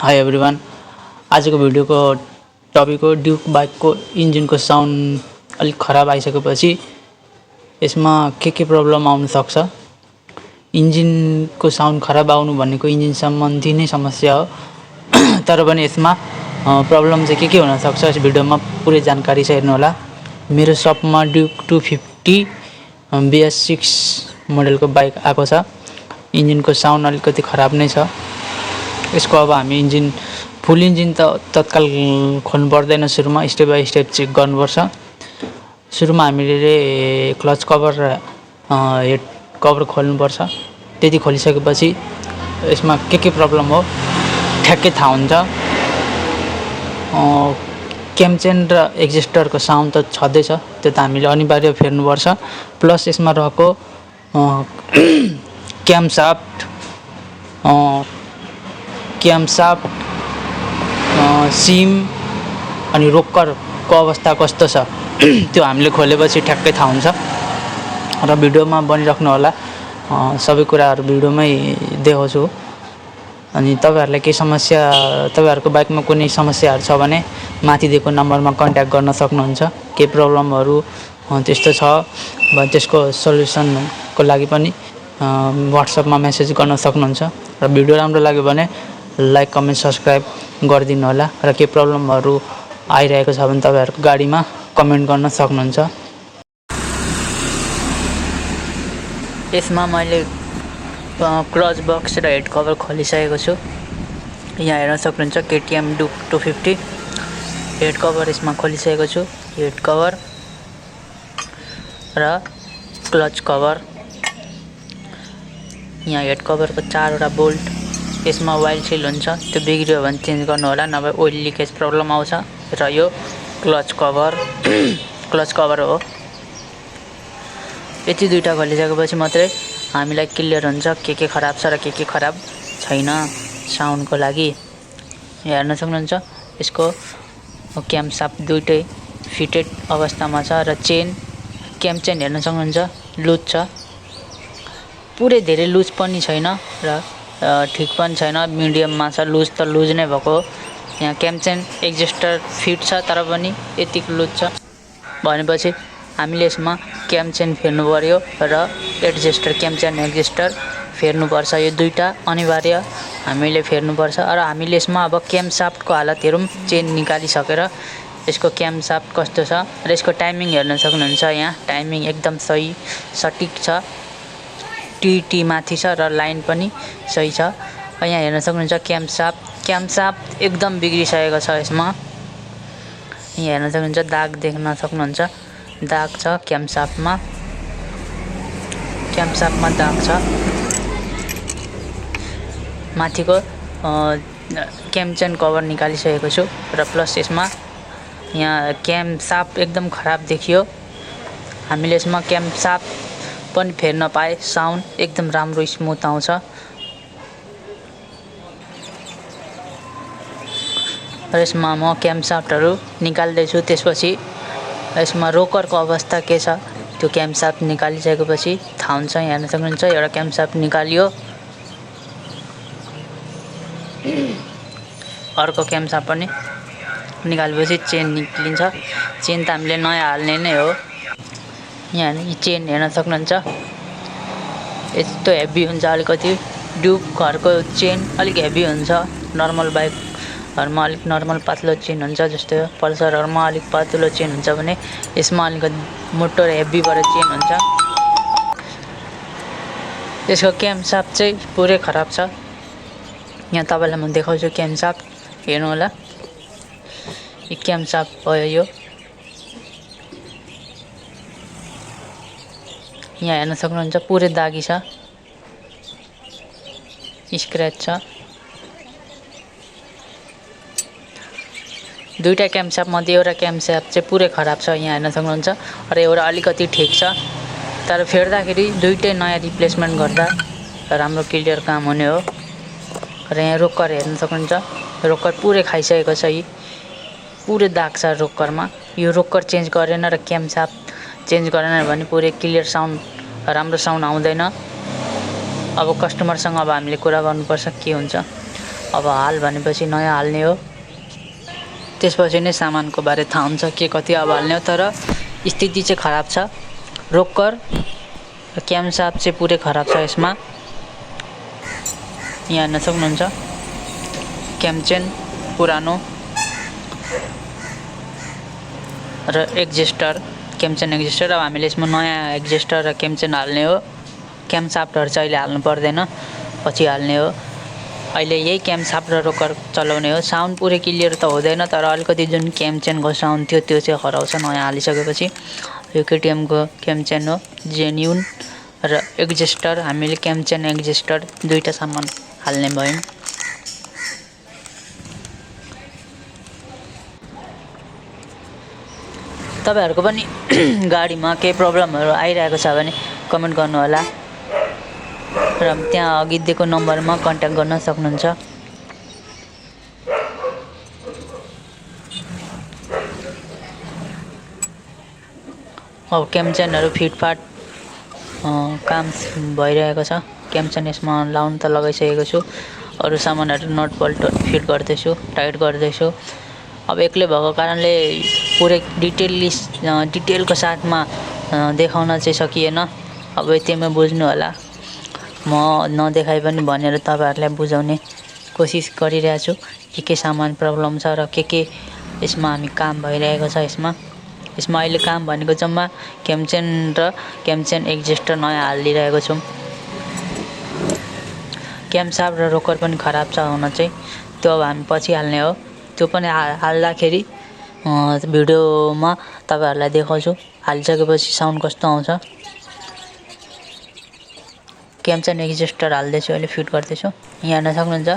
High everyone. आजको भिडियोको topic हो duke बाइकको इन्जिनको साउन्ड अलिक खराब आइसकेपछि यसमा के प्रब्लम आउन सक्छ। इन्जिनको साउन्ड खराब आउनु भनेको इन्जिन सम्बन्धी नै समस्या हो। तर पनि यसमा प्रब्लम चाहिँ के हुन सक्छ यस भिडियोमा पुरै जानकारी छ, हेर्नु होला। मेरो सपमा ड्युक 250 BS6 मोडलको बाइक आएको छ। इन्जिनको साउन्ड अलिकति खराब नै छ। यसको अब हामी फुल इन्जिन त तत्काल खोल्नु पर्दैन, सुरुमा स्टेप बाई स्टेप चेक गर्नुपर्छ। सुरुमा हामीले क्लच कभर र हेड कभर खोल्नुपर्छ। त्यति खोलिसकेपछि यसमा के प्रब्लम हो ठ्याक्कै थाहा हुन्छ। क्यामचेन र एक्जिस्टरको साउन्ड त छँदैछ, त्यो त हामीले अनिवार्य फेर्नुपर्छ। प्लस यसमा रहेको क्यामसाफ्ट, सिम अनि रोक्करको अवस्था कस्तो छ त्यो हामीले खोलेपछि ठ्याक्कै थाहा हुन्छ। र भिडियोमा बनिराख्नु होला, सबै कुराहरू भिडियोमै देखाउँछु। अनि तपाईहरुलाई के समस्या, तपाईहरुको बाइकमा कुनै समस्याहरू छ भने माथि दिएको नम्बरमा कन्ट्याक्ट गर्न सक्नुहुन्छ। के प्रब्लमहरू त्यस्तो छ भने त्यसको सल्युसनको लागि पनि व्हाट्सएपमा मेसेज गर्न सक्नुहुन्छ। र भिडियो राम्रो लाग्यो भने लाइक, कमेन्ट, सब्स्क्राइब गरिदिनु होला। र के प्रब्लमहरू आइरहेको छ भने तपाईहरुको गाडीमा कमेन्ट गर्न सक्नुहुन्छ। यसमा मैले क्लच बक्स र हेड कभर खोलिसकेको छु। यहाँ हेर्न सक्नुहुन्छ KTM ड्युक 250 हेड कभर यसमा खोलिसकेको छु। हेड कभर र क्लच कभर। यहाँ हेड कभरको 4वटा बोल्ट, यसमा वाइल सिल हुन्छ, त्यो बिग्रियो भने चेन्ज गर्नु होला, नभए ओइल लिकेज प्रब्लम आउँछ। र यो क्लच कभर हो। यति दुईटा खोलिसकेपछि मात्रै हामीलाई क्लियर हुन्छ के खराब छ र के खराब छैन साउन्डको लागि। यहाँ हेर्न सक्नुहुन्छ यसको क्यामसाफ्ट दुईटै फिटेड अवस्थामा छ र क्यामचेन हेर्न सक्नुहुन्छ लुज छ। पुरै धेरै लुज पनि छैन र ठिक पनि छैन, मिडियममा छ। लुज त लुज नै भएको। यहाँ क्यामचेन एक्जिस्टर फिट छ तर पनि यतिको लुज छ भनेपछि हामीले यसमा क्यामचेन फेर्नु पर्यो र क्यामचेन एक्जिस्टर फेर्नुपर्छ। यो दुईटा अनिवार्य हामीले फेर्नुपर्छ। र हामीले यसमा अब क्यामसाफ्टको हालत हेरौँ। चेन निकालिसकेर यसको क्यामसाफ्ट कस्तो छ र यसको टाइमिङ हेर्न सक्नुहुन्छ। यहाँ टाइमिङ एकदम सही सटिक छ, टी माथि छ र लाइन पनि सही छ। यहाँ हेर्न सक्नुहुन्छ क्यामसाफ्ट एकदम बिग्रिसकेको छ। यसमा यहाँ हेर्न सक्नुहुन्छ दाग देख्न सक्नुहुन्छ, दाग छ क्यामसाफ्टमा दाग छ। माथिको क्यामचेन कभर निकालिसकेको छु र प्लस यसमा यहाँ क्यामसाफ्ट एकदम खराब देखियो। हामीले यसमा क्यामसाफ्ट पनि फेर्न पाए साउन्ड एकदम राम्रो स्मुथ आउँछ। र यसमा म क्यामसाफ्टहरू निकाल्दैछु। त्यसपछि यसमा रोकरको अवस्था के छ त्यो क्यामसाफ्ट निकालिसकेपछि थाहा हुन्छ। यहाँ हेर्न सक्नुहुन्छ एउटा क्यामसाफ्ट निकालियो, अर्को क्यामसाफ्ट पनि निकालेपछि चेन निक्लिन्छ। चेन त हामीले नयाँ हाल्ने नै हो। यहाँ चेन हेर्न सक्नुहुन्छ यस्तो हेभी हुन्छ अलिकति। ड्युकहरूको चेन अलिक हेभी हुन्छ। नर्मल बाइकहरूमा अलिक नर्मल पातलो चेन हुन्छ, जस्तै पल्सरहरूमा अलिक पातलो चेन हुन्छ भने यसमा अलिकति मोटो हेभीबाट चेन हुन्छ। यसको क्यामसाफ्ट चाहिँ पुरै खराब छ। यहाँ तपाईँलाई म देखाउँछु क्यामसाफ्ट, हेर्नु होला। यो क्यामसाफ्ट भयो। यहाँ हेर्न सक्नुहुन्छ पुरै दागी छ, स्क्रैच छ। दुईटा क्यामसाफ्ट मध्ये एउटा क्यामसाफ्ट चाहिँ पुरै खराब छ, यहाँ हेर्न सक्नुहुन्छ। र एउटा अलिकति ठिक छ। तर फेर्दाखेरि दुईटै नयाँ रिप्लेसमेन्ट गर्दा राम्रो क्लियर काम हुने हो। र यहाँ रोक्कर हेर्न सक्नुहुन्छ, रोक्कर पुरै खाइसकेको छ। यी पुरै दाग छ रोक्करमा। यो रोक्कर चेन्ज गरेन र क्यामसाफ्ट चेन्ज गरेन भने पुरै क्लियर साउन्ड, राम्रो साउन्ड आउँदैन। अब कस्टमरसँग हामीले कुरा गर्नुपर्छ के हुन्छ। अब हाल भनेपछि नयाँ हाल्ने हो। त्यसपछि नै सामानको बारे थाहा हुन्छ के कति अब हाल्ने हो। तर स्थिति चाहिँ खराब छ। रोकर र क्यामसाप चाहिँ पुरै खराब छ यसमा। यहाँ हेर्न सक्नुहुन्छ क्यामचेन पुरानो र एक्जेस्टर, क्यामचेन एक्जेस्टर। अब हामीले यसमा नयाँ एक्जेस्टर र क्यामचेन हाल्ने हो। क्यामसाफ्टहरू चाहिँ अहिले हाल्नु पर्दैन, पछि हाल्ने हो। अहिले यही क्यामसाफ्ट र रोकर चलाउने हो। साउन्ड पुरै क्लियर त हुँदैन, तर अलिकति जुन क्यामचेनको साउन्ड थियो त्यो चाहिँ हराउँछ नयाँ हालिसकेपछि। यो केटिएमको क्यामचेन हो जेन्युन, र एक्जेस्टर हामीले क्यामचेन एक्जेस्टर दुईटा सामान हाल्ने भयौँ। तपाईँहरूको पनि गाडीमा केही प्रब्लमहरू आइरहेको छ भने कमेन्ट गर्नुहोला र त्यहाँ अघि दिएको नम्बरमा कन्ट्याक्ट गर्न सक्नुहुन्छ। अब क्यामचेनहरू फिटफाट काम भइरहेको छ। क्यामचेन यसमा लाउन त लगाइसकेको छु, अरू सामानहरू नट बोल्ट फिट गर्दैछु, टाइट गर्दैछु। अब एक्लै भएको कारणले पुरै डिटेलको साथमा देखाउन चाहिँ सकिएन। अब यतिमै बुझ्नु होला। म नदेखाइ पनि भनेर तपाईँहरूलाई बुझाउने कोसिस गरिरहेको छु के सामान प्रब्लम छ र के यसमा हामी काम भइरहेको छ। यसमा अहिले काम भनेको जम्मा क्यामचेन र क्यामचेन एक्जेस्टर नयाँ हालिरहेको छौँ। क्यामसाप र रोकर पनि खराब छ हुन चाहिँ, त्यो अब हामी पछि हाल्ने हो। त्यो पनि हाल्दाखेरि भिडियोमा तपाईँहरूलाई देखाउँछु हालिसकेपछि साउन्ड कस्तो आउँछ। क्यामचेन एक्जेस्टर हाल्दैछु, अहिले फिट गर्दैछु। यहाँ हेर्न सक्नुहुन्छ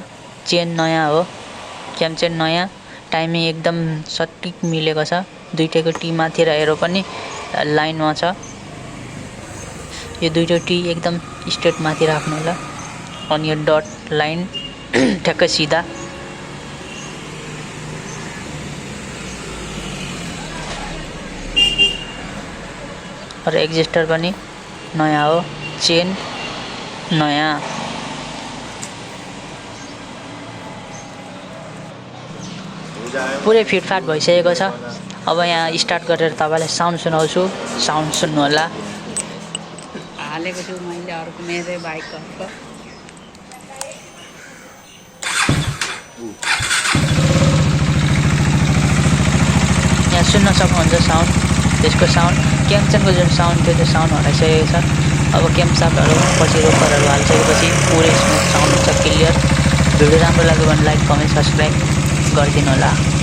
चेन नयाँ हो, क्यामचेन नयाँ, टाइमिङ एकदम सटिक मिलेको छ। दुईटैको टी माथि र एरो पनि लाइनमा छ। यो दुईटै टी एकदम स्ट्रेट माथि राख्नु होला। अनि यो डट लाइन ठ्याक्कै सिधा। र एक्जेस्टर पनि नयाँ हो, चेन नयाँ। पुरै फिटफाट भइसकेको छ। अब यहाँ स्टार्ट गरेर तपाईँलाई साउन्ड सुनाउँछु, साउन्ड सुन्नु होला। हालेको छु मैले अर्को मेरै बाइकको। यहाँ सुन्न सक्नुहुन्छ साउन्ड, त्यसको साउन्ड क्यामचेनको जुन साउन्ड थियो त्यो साउन्ड हराइसकेको छ। अब क्यामसापहरू पछि रोकरहरू हालिसकेपछि पुरै स्मुथ साउन्ड हुन्छ, क्लियर। भिडियो राम्रो लाग्यो भने लाइक, कमेन्ट, सब्सक्राइब गरिदिनु होला।